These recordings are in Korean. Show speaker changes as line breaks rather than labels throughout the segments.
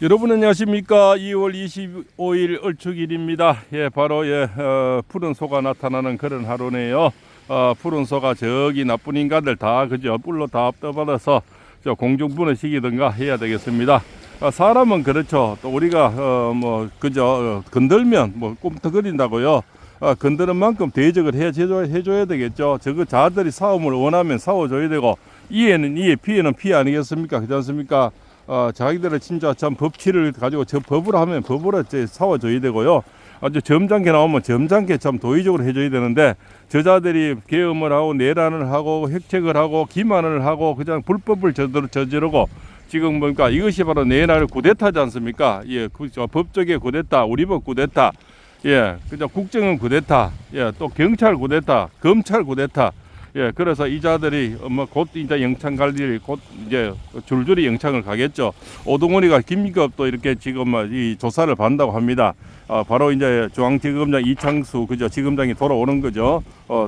여러분 안녕하십니까? 2월 25일 얼축일입니다. 바로 푸른 소가 나타나는 그런 하루네요. 푸른 소가 저기 나쁜 인간들 다 그저 뿔로 다 떠받아서 저 공중분해시키든가 해야 되겠습니다. 사람은 그렇죠. 또 우리가 그저 건들면 꿈틀거린다고요. 건드는 만큼 대적을 해줘야 되겠죠. 저거 자들이 싸움을 원하면 싸워줘야 되고, 이에는 이에, 피에는 피 아니겠습니까? 그렇지 않습니까? 자기들의 진짜 참 법치를 가지고 저 법으로 하면 법으로 싸워줘야 되고요. 아주 점잖게 나오면 점잖게 참 도의적으로 해줘야 되는데, 저자들이 계엄을 하고 내란을 하고 획책을 하고 기만을 하고 그냥 불법을 저지르고 지금 뭡니까? 이것이 바로 내란의 쿠데타지 않습니까? 법적의 쿠데타, 우리 법 쿠데타, 그죠? 국정은 쿠데타, 또 경찰 쿠데타, 검찰 쿠데타. 그래서 이자들이 곧 이제 영창 갈 일이 곧 이제 줄줄이 영창을 가겠죠. 오동훈이가 긴급 또 이렇게 지금 이 조사를 받는다고 합니다. 바로 이제 중앙지검장 이창수 그죠 지검장이 돌아오는 거죠.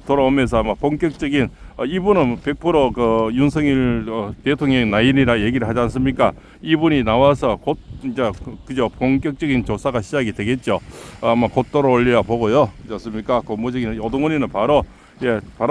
돌아오면서 아마 본격적인 이분은 100% 윤석열 대통령 라인이라 얘기를 하지 않습니까? 이분이 나와서 곧 이제 그죠 본격적인 조사가 시작이 되겠죠. 아마 곧 돌아올리라 보고요. 그렇습니까? 고무적인 오동훈이는 바로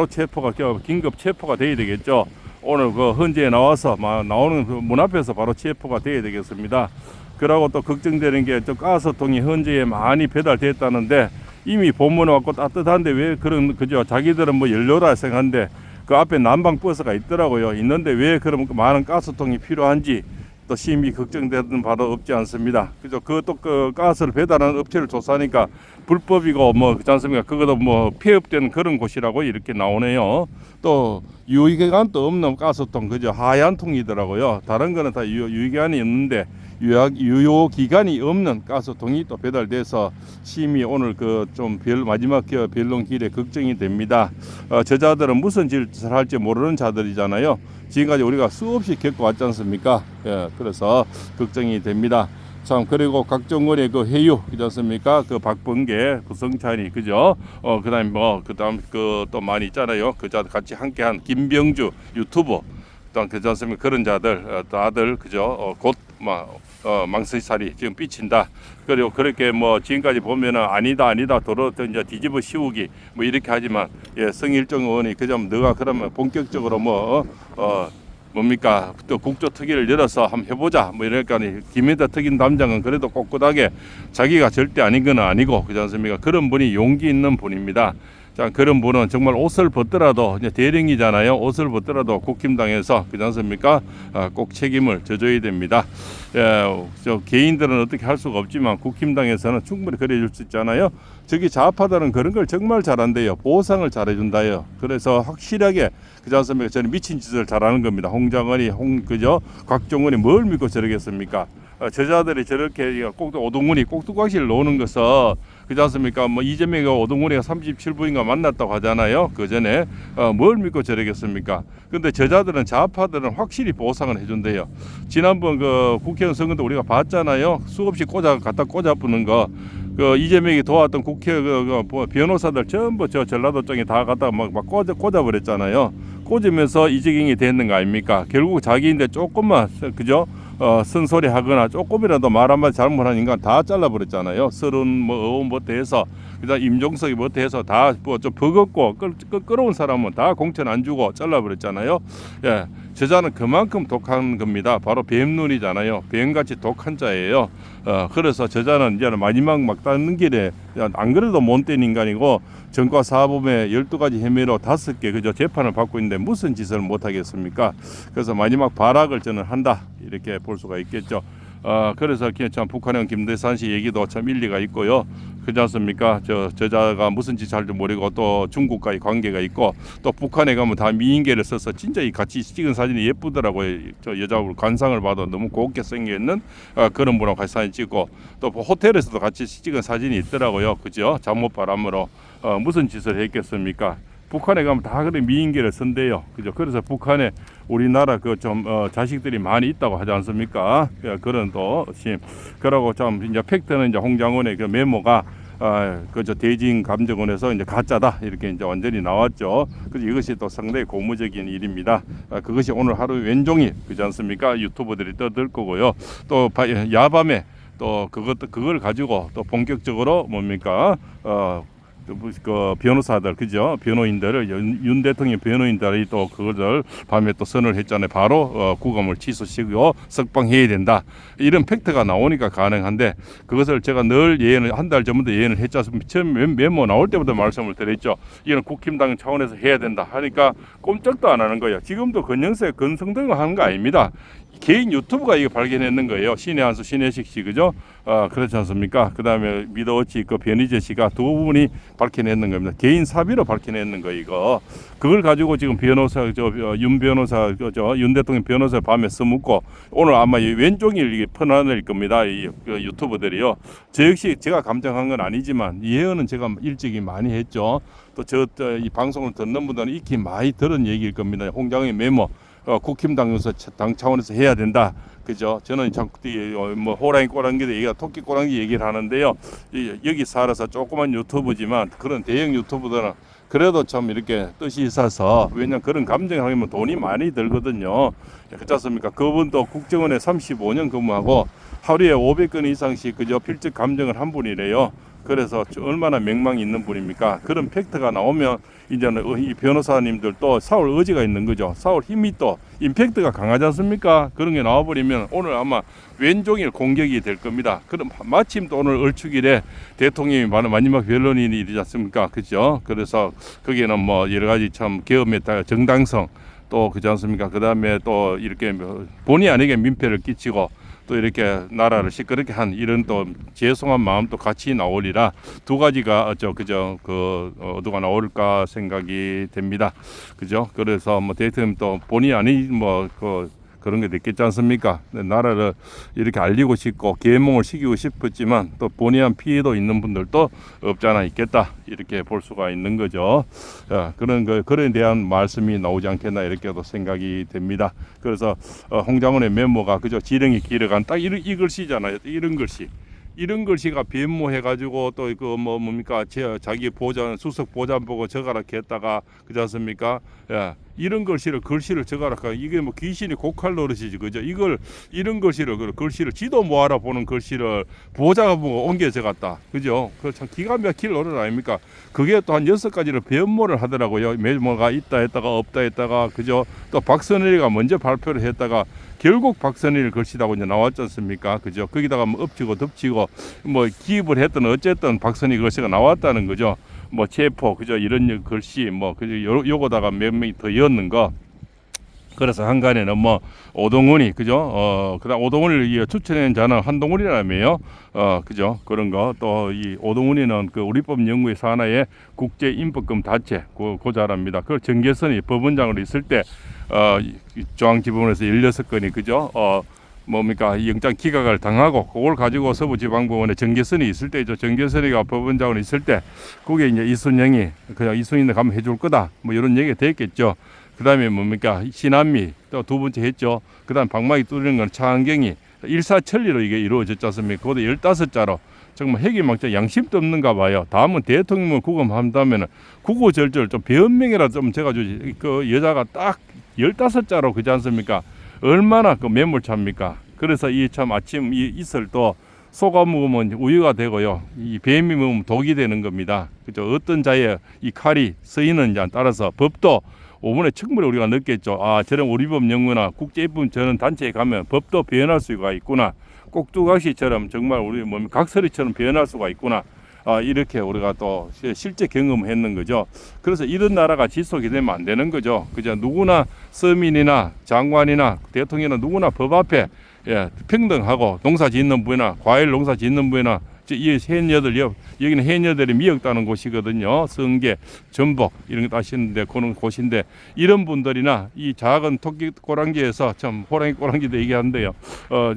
체포가 긴급 체포가 돼야 되겠죠. 오늘 그 헌재에 나와서 나오는 그 문 앞에서 바로 체포가 돼야 되겠습니다. 그러고 또 걱정되는 게 저 가스통이 헌재에 많이 배달됐다는데 이미 본문에 왔고 따뜻한데 왜 그런 그죠 자기들은 연료라 생각하는데 그 앞에 난방 버스가 있더라고요. 있는데 왜 그럼 많은 가스통이 필요한지 또 심히 걱정되는 바도 없지 않습니다. 그죠? 그것도 그 가스를 배달하는 업체를 조사하니까 불법이고 그렇지 않습니까? 그것도 폐업된 그런 곳이라고 이렇게 나오네요. 또 유효기간도 없는 가스통 그죠? 하얀 통이더라고요. 다른 거는 다 유효기간이 있는데 유효기간이 없는 가스통이 또 배달돼서 심히 오늘 그 좀 마지막 변론길에 걱정이 됩니다. 저자들은 무슨 짓을 할지 모르는 자들이잖아요. 지금까지 우리가 수없이 겪어왔지 않습니까? 그래서 걱정이 됩니다. 참 그리고 각종원의 그 해유 그렇지 않습니까? 그 박범계, 구성찬이 그죠? 그다음에 그다음 그 또 많이 있잖아요. 그자 같이 함께한 김병주 유튜버 또 그렇지 않습니까? 그런 자들 다들 그죠? 곧 망설살이 지금 삐친다. 그리고 그렇게 지금까지 보면은 아니다 도로 이제 뒤집어 씌우기 이렇게 하지만 성일정 의원이 그점 너가 그러면 본격적으로 뭡니까 또 국조특위를 열어서 한번 해보자 이러니까 김혜대 특임 담장은 그래도 꼿꼿하게 자기가 절대 아닌 건 아니고 그렇지 않습니까? 그런 분이 용기 있는 분입니다. 자, 그런 분은 정말 옷을 벗더라도 이제 대령이잖아요. 옷을 벗더라도 국힘당에서 그렇지 않습니까? 꼭 책임을 져줘야 됩니다. 저 개인들은 어떻게 할 수가 없지만 국힘당에서는 충분히 그래줄 수 있잖아요. 저기 좌파들은 그런 걸 정말 잘한대요. 보상을 잘해준다요. 그래서 확실하게 그렇지 않습니까? 저는 미친 짓을 잘하는 겁니다. 홍장원이 그죠? 곽종원이 뭘 믿고 저러겠습니까? 저자들이 저렇게 오동훈이 꼭두각시를 놓는 것은 그렇지 않습니까? 이재명과 오동훈이가 37부인가 만났다고 하잖아요. 그 전에 뭘 믿고 저러겠습니까? 근데 저자들은 좌파들은 확실히 보상을 해준대요. 지난번 그 국회의원 선거 때 우리가 봤잖아요. 수없이 갖다 꽂아부는 거. 그 이재명이 도왔던 국회 변호사들 전부 저 전라도 쪽에 다 갖다 막 꽂아버렸잖아요. 꽂으면서 이재경이 됐는 거 아닙니까? 결국 자기인데 조금만 그죠? 쓴소리 하거나 조금이라도 말 한마디 잘못한 인간 다 잘라버렸잖아요. 서른 의원 못해서 그다음 임종석이 못해서 다 좀 버겁고 끌어온 사람은 다 공천 안 주고 잘라버렸잖아요. 저자는 그만큼 독한 겁니다. 바로 뱀눈이잖아요. 뱀같이 독한 자예요. 그래서 저자는 이제 마지막 막 닿는 길에 안 그래도 못된 인간이고 전과 사범의 12가지 혐의로 5개 그저 재판을 받고 있는데 무슨 짓을 못하겠습니까? 그래서 마지막 발악을 저는 한다 이렇게 볼 수가 있겠죠. 그래서 참 북한형 김대산 씨 얘기도 참 일리가 있고요. 그렇지 않습니까? 저자가 무슨 짓을 할지 모르고 또 중국과의 관계가 있고 또 북한에 가면 다 미인계를 써서 진짜 이 같이 찍은 사진이 예쁘더라고요. 저 여자하고 관상을 봐도 너무 곱게 생겨있는 그런 분하고 같이 사진 찍고 또 호텔에서도 같이 찍은 사진이 있더라고요. 그죠? 잠못 바람으로 무슨 짓을 했겠습니까? 북한에 가면 다 그런 미인계를 쓴대요. 그죠? 그래서 북한에 우리나라 자식들이 많이 있다고 하지 않습니까? 그런 또 그러고 참 이제 팩트는 이제 홍장원의 그 메모가 그저 대진 감정원에서 이제 가짜다 이렇게 이제 완전히 나왔죠. 그래서 이것이 또 상당히 고무적인 일입니다. 그것이 오늘 하루 웬종일 그렇지 않습니까? 유튜버들이 떠들 거고요. 또 야밤에 또 그걸 가지고 또 본격적으로 뭡니까? 그 변호사들 그죠? 변호인들을 윤 대통령 변호인들이 또 그것을 밤에 또 선을 했잖아요. 바로 구금을 취소시키고 석방해야 된다. 이런 팩트가 나오니까 가능한데 그것을 제가 늘 예언을 한 달 전부터 예언을 했지 않습니까? 처음 메모 나올 때부터 말씀을 드렸죠. 이건 국힘당 차원에서 해야 된다 하니까 꼼짝도 안 하는 거예요. 지금도 건영세 건성등 하는 거 아닙니다. 개인 유튜브가 이거 발견했는 거예요. 신의 한수 신혜식 씨 그죠? 그렇지 않습니까? 그다음에 미더워치 그 변희재 씨가 두 분이 밝혀냈는 겁니다. 개인 사비로 밝혀냈는 거 이거. 그걸 가지고 지금 변호사 윤 변호사 윤 대통령 변호사 밤에 써먹고 오늘 아마 왼쪽일 이게 퍼나낼 겁니다. 이 유튜버들이요. 저 역시 제가 감정한 건 아니지만 예언은 제가 일찍이 많이 했죠. 또 이 방송을 듣는 분들은 익히 많이 들은 얘기일 겁니다. 홍장의 메모. 국힘당에서 당 차원에서 해야 된다. 그죠? 저는 자꾸 뭐 호랑이 꼬랑기도 얘기가 토끼 꼬랑지 얘기를 하는데요. 여기 살아서 조그만 유튜브지만 그런 대형 유튜브들은 그래도 참 이렇게 뜻이 있어서 왜냐면 그런 감정을 하면 돈이 많이 들거든요. 그렇지 않습니까? 그분도 국정원에 35년 근무하고 하루에 500건 이상씩 그저 필적 감정을 한 분이래요. 그래서 얼마나 명망이 있는 분입니까? 그런 팩트가 나오면 이제는 이 변호사님들도 싸울 의지가 있는 거죠. 싸울 힘이 또 임팩트가 강하지 않습니까? 그런 게 나와버리면 오늘 아마 왼종일 공격이 될 겁니다. 그럼 마침 또 오늘 얼추길에 대통령이 마지막 변론일이지 않습니까? 그죠? 그래서 거기에는 뭐 여러 가지 참 계엄의 정당성 또 그렇지 않습니까? 그 다음에 또 이렇게 본의 아니게 민폐를 끼치고 또 이렇게 나라를 시끄럽게 한 이런 또 죄송한 마음도 같이 나오리라 두 가지가 어두가 나올까 생각이 됩니다. 그죠? 그래서 뭐 대통령 또 본의 아니 그런 게 됐겠지 않습니까? 나라를 이렇게 알리고 싶고 계몽을 시키고 싶었지만 또 본의한 피해도 있는 분들도 없지 않아 있겠다 이렇게 볼 수가 있는 거죠. 그런 대한 말씀이 나오지 않겠나 이렇게도 생각이 됩니다. 그래서 홍장원의 메모가 그저 지렁이 길어간 딱 이 글씨잖아요. 이런 글씨가 변모해가지고 또 그 뭡니까 자기 보좌 수석 보좌 보고 적어라 했다가 그렇지 않습니까? 이런 글씨를 적어라 이게 뭐 귀신이 고칼 노릇이지 그죠? 이런 글씨를 지도 뭐 알아보는 글씨를 보좌가 보고 옮겨 적었다 그죠? 그 참 기가 막힐 노릇 아닙니까? 그게 또 한 6가지를 변모를 하더라고요. 메모가 있다 했다가 없다 했다가 그죠? 또 박선일이가 먼저 발표를 했다가 결국 박선일 글씨라고 이제 나왔지 않습니까? 그죠? 거기다가 뭐 엎치고 덮치고 뭐 기입을 했든 어쨌든 박선일 글씨가 나왔다는 거죠. 뭐 체포 그죠? 이런 글씨 뭐 그죠? 요거다가 몇 명이 더 였는 거. 그래서 한간에는 뭐 오동훈이 그죠? 그다음 오동훈을 추천한 자는 한동훈이라며요. 그죠? 그런 거 또 이 오동훈이는 그 우리법 연구의 산하의 국제 인법금 단체 고자랍니다. 그 정계선이 법원장으로 있을 때 중앙지법원에서 16건이 그죠? 뭡니까 영장 기각을 당하고 그걸 가지고 서부지방법원에 정계선이 있을 때죠. 정계선이가 법원장으로 있을 때 그게 이제 이순영이 그냥 이순인을 가면 해줄 거다 뭐 이런 얘기가 됐겠죠. 그다음에 뭡니까 신한미 또 두 번째 했죠. 그다음 방막이 뚫리는 건 차한경이 일사천리로 이게 이루어졌지 않습니까? 그것도 15자로 정말 핵이막자 양심도 없는가 봐요. 다음은 대통령을 구금한다면은 구구절절 좀 변명이라도 좀 제가 주지 그 여자가 딱 15자로 그지 않습니까? 얼마나 그 매몰차입니까? 그래서 이 참 아침 이 이슬도 소가 먹으면 우유가 되고요. 이 뱀이 먹으면 독이 되는 겁니다. 그죠? 어떤 자의 이 칼이 쓰이는지에 따라서 법도 5분에 충분히 우리가 느꼈죠. 저런 우리법 연구나 국제법 저런 단체에 가면 법도 변할 수가 있구나. 꼭두각시처럼 정말 우리 각설이처럼 변할 수가 있구나. 이렇게 우리가 또 실제 경험했는 거죠. 그래서 이런 나라가 지속이 되면 안 되는 거죠. 그죠? 누구나 서민이나 장관이나 대통령이나 누구나 법 앞에 평등하고 농사 짓는 분이나 과일 농사 짓는 분이나 이 해녀들 여기는 해녀들이 미역다는 곳이거든요. 성게, 전복 이런 거 따시는데 그런 곳인데 이런 분들이나 이 작은 토끼 꼬랑지에서 참 호랑이 꼬랑지도 얘기하는데요.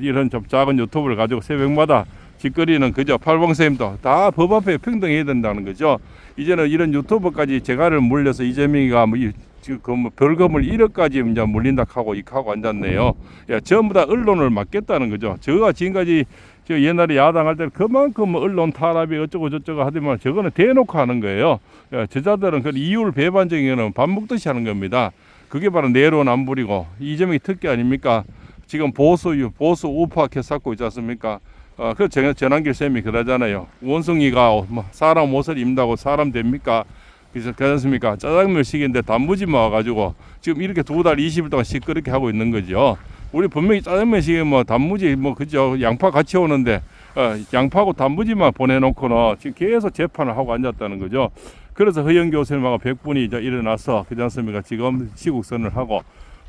이런 좀 작은 유튜브를 가지고 새벽마다 짓거리는 그저 팔봉쌤도 다 법 앞에 평등해야 된다는 거죠. 이제는 이런 유튜브까지 재갈을 물려서 이재명이가 뭐 지금 뭐 벌금을 1억까지 이제 물린다 하고 이하고 앉았네요. 예, 전부 다 언론을 막겠다는 거죠. 저가 지금까지 저 옛날에 야당할 때는 그만큼 언론 탄압이 어쩌고 저쩌고 하더만 저거는 대놓고 하는 거예요. 예, 저자들은 그 이율 배반적인 거는 밥 먹듯이 하는 겁니다. 그게 바로 내로남불이고 이재명이 특기 아닙니까? 지금 보수 우파 개쌓고 있지 않습니까? 그 전한길 쌤이 그러잖아요. 원숭이가 사람 옷을 입는다고 사람 됩니까? 그래서 그렇습니까? 짜장면 시키는데 단무지 모아가지고 지금 이렇게 2달 20일 동안 시끄럽게 하고 있는 거죠. 우리 분명히 짜장면 시키면 뭐 단무지 뭐 그죠? 양파 같이 오는데 양파하고 단무지만 보내놓고는 지금 계속 재판을 하고 앉았다는 거죠. 그래서 허영 교수님하고 100분이 이제 일어나서 그지 않습니까? 지금 시국선을 하고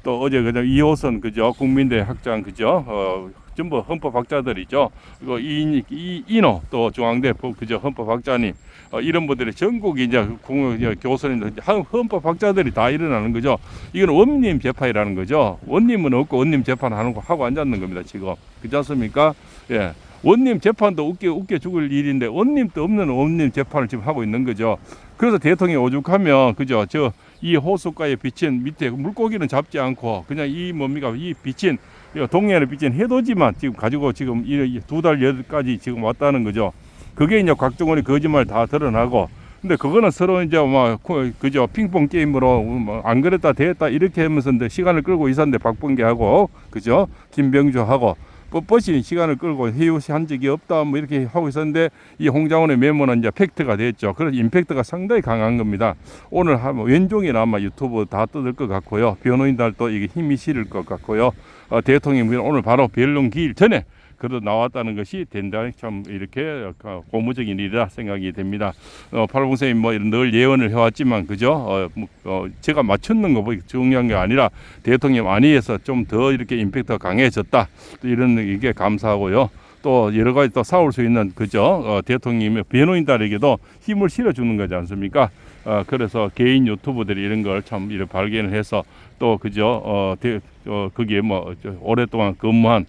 또 어제 그냥 이호선 그죠? 국민대 학장 그죠? 전부 헌법학자들이죠. 그리고 이인호 또 중앙대 그죠? 헌법학자님 이런 분들이 전국이 이제 교수님들 헌법학자들이 다 일어나는 거죠. 이건 원님 재판이라는 거죠. 원님은 없고 원님 재판하는 거 하고 앉았는 겁니다. 지금 그렇지 않습니까? 예. 원님 재판도 웃겨 죽을 일인데 원님도 없는 원님 재판을 지금 하고 있는 거죠. 그래서 대통령이 오죽하면 그죠? 이 호숫가에 비친 밑에 물고기는 잡지 않고 그냥 이 뭡니까? 이 비친 동해안에 비친 해돋이만 지금 가지고 지금 2달까지 지금 왔다는 거죠. 그게 이제 곽종원이 거짓말 다 드러나고 근데 그거는 서로 이제 막 그죠? 핑퐁 게임으로 안 그랬다 됐다 이렇게 하면서 시간을 끌고 있었는데 박범계하고 그죠? 김병주하고 뻣뻣이 시간을 끌고 회유한 적이 없다 뭐 이렇게 하고 있었는데 이 홍장원의 메모는 이제 팩트가 됐죠. 그래서 임팩트가 상당히 강한 겁니다. 오늘 왼종이나 아마 유튜브 다 뜯을 것 같고요. 변호인들도 이게 힘이 실을 것 같고요. 대통령이 오늘 바로 변론 기일 전에 그래도 나왔다는 것이 된다 참 이렇게 고무적인 일이라 생각이 됩니다. 팔봉생이 뭐 늘 예언을 해왔지만 그죠? 제가 맞췄는 거 중요한 게 아니라 대통령 안위에서 좀 더 이렇게 임팩트가 강해졌다. 이런 이게 감사하고요. 또 여러 가지 또 싸울 수 있는 그죠? 대통령의 변호인들에게도 힘을 실어주는 거지 않습니까? 그래서 개인 유튜브들이 이런 걸 참 이렇게 발견을 해서 또 그죠? 거기에 뭐 오랫동안 근무한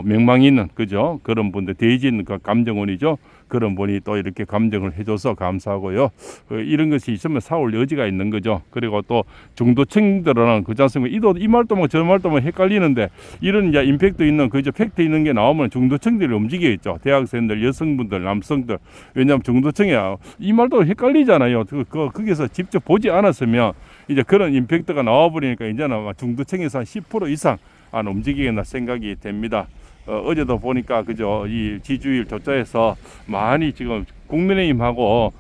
명망 있는 그죠? 그런 분들 대진 감정원이죠. 그런 분이 또 이렇게 감정을 해줘서 감사하고요. 이런 것이 있으면 싸울 여지가 있는 거죠. 그리고 또 중도층들은 그지 않습니까? 이 말도 뭐 저 말도 뭐 헷갈리는데 이런 이제 임팩트 있는 그죠? 팩트 있는 게 나오면 중도층들이 움직이겠죠. 대학생들, 여성분들, 남성들. 왜냐하면 중도층이야. 이 말도 헷갈리잖아요. 거기서 직접 보지 않았으면 이제 그런 임팩트가 나와버리니까 이제는 중도층에서 한 10% 이상 안 움직이겠나 생각이 됩니다. 어제도 보니까 그죠 이 지지율 조사에서 많이 지금 국민의힘하고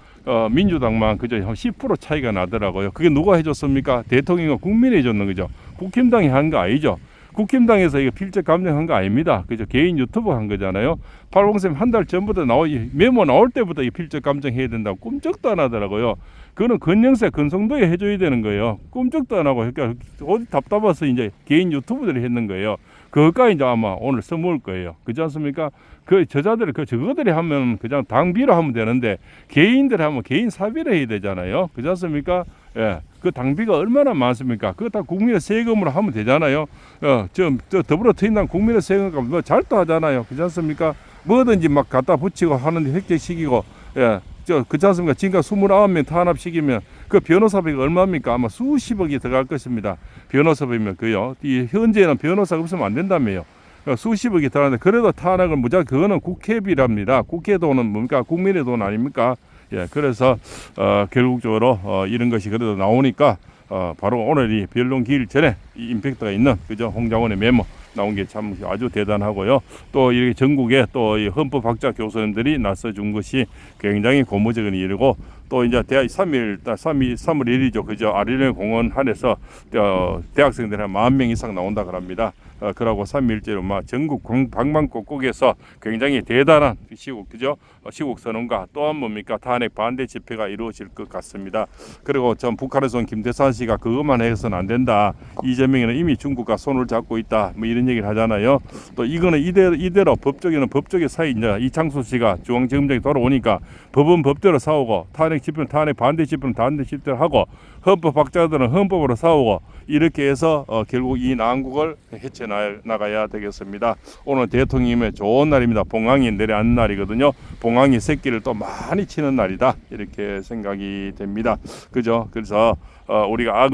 민주당만 그죠 한 10% 차이가 나더라고요. 그게 누가 해줬습니까? 대통령과 국민이 해줬는 거죠. 국힘당이 한 거 아니죠. 국힘당에서 이거 필적 감정한 거 아닙니다. 그죠? 개인 유튜브 한 거잖아요. 팔봉쌤 한 달 전부터 메모 나올 때부터 이 필적 감정해야 된다고 꿈쩍도 안 하더라고요. 그거는 건영세 건성도에 해줘야 되는 거예요. 꿈쩍도 안 하고 그러니까 어디 답답해서 이제 개인 유튜브들이 했는 거예요. 그거가 이제 아마 오늘 써먹을 거예요. 그렇지 않습니까? 저자들이 저거들이 하면 그냥 당비로 하면 되는데 개인들이 하면 개인 사비로 해야 되잖아요. 그렇지 않습니까? 예. 그 당비가 얼마나 많습니까? 그거 다 국민의 세금으로 하면 되잖아요. 저 더불어민주당 국민의 세금과 뭐 잘도 하잖아요. 그렇지 않습니까? 뭐든지 막 갖다 붙이고 하는데 획득시키고 예. 그렇지 않습니까? 지금까지 29명 탄압시키면 그 변호사비가 얼마입니까? 아마 수십억이 들어갈 것입니다. 변호사비면 그요. 이 현재는 변호사가 없으면 안 된다며요. 수십억이 들어가는데 그래도 탄압을 무작 그거는 국회비랍니다. 국회 돈은 뭡니까? 국민의 돈 아닙니까? 예, 그래서 결국적으로 이런 것이 그래도 나오니까 바로 오늘 이 변론 기일 전에 이 임팩트가 있는 그죠? 홍장원의 메모 나온 게 참 아주 대단하고요. 또 이렇게 전국에 또 이 헌법학자 교수님들이 나서준 것이 굉장히 고무적인 일이고 또 이제 3월 1일이죠. 그죠? 아리랑 공원 안에서 대학생들이 한 10,000명 이상 나온다 그럽니다. 그러고 3일째로 막 전국 방방곡곡에서 굉장히 대단한 그죠? 시국 선언과 또한 뭡니까? 탄핵 반대 집회가 이루어질 것 같습니다. 그리고 전 북한에서 온 김대산 씨가 그것만 해서는 안 된다. 이재명이는 이미 중국과 손을 잡고 있다. 뭐 이런 얘기를 하잖아요. 또 이거는 이대로 법적에는 법적의 사이 이제 이창수 씨가 중앙지검장이 돌아오니까 법은 법대로 싸우고 탄핵 집회는 탄핵 반대 집회는 반대 집회를 하고 헌법학자들은 헌법으로 싸우고 이렇게 해서 결국 이 난국을 해체 나가야 되겠습니다. 오늘 대통령님의 좋은 날입니다. 봉황이 내려앉는 날이거든요. 봉황이 새끼를 또 많이 치는 날이다. 이렇게 생각이 됩니다. 그죠? 그래서 우리가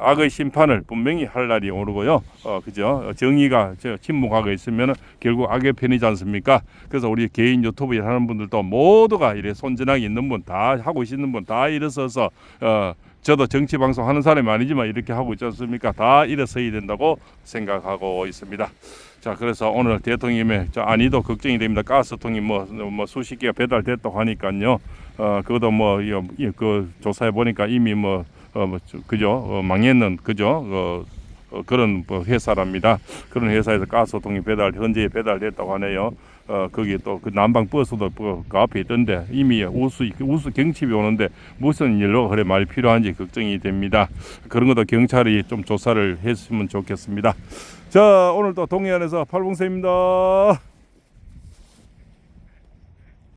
악의 심판을 분명히 할 날이 오르고요. 그죠? 정의가 침묵하고 있으면 결국 악의 편이지 않습니까? 그래서 우리 개인 유튜브 일하는 분들도 모두가 이래 손전하게 있는 분 다 하고 있는 분 다 일어서서 저도 정치 방송 하는 사람이 아니지만 이렇게 하고 있지 않습니까? 다 일어서야 된다고 생각하고 있습니다. 자, 그래서 오늘 대통령님의 안위도 걱정이 됩니다. 가스통이 뭐 수십 개가 배달됐다고 하니까요. 그것도 그 조사해 보니까 이미 그죠? 망했는 그죠? 그런 회사랍니다. 그런 회사에서 가스통이 현재 배달됐다고 하네요. 거기 또 그 난방 버스도 그 앞에 있던데 이미 우수 경칩이 오는데 무슨 일로 그래 많이 필요한지 걱정이 됩니다. 그런 것도 경찰이 좀 조사를 했으면 좋겠습니다. 자, 오늘 또 동해안에서 팔봉새입니다.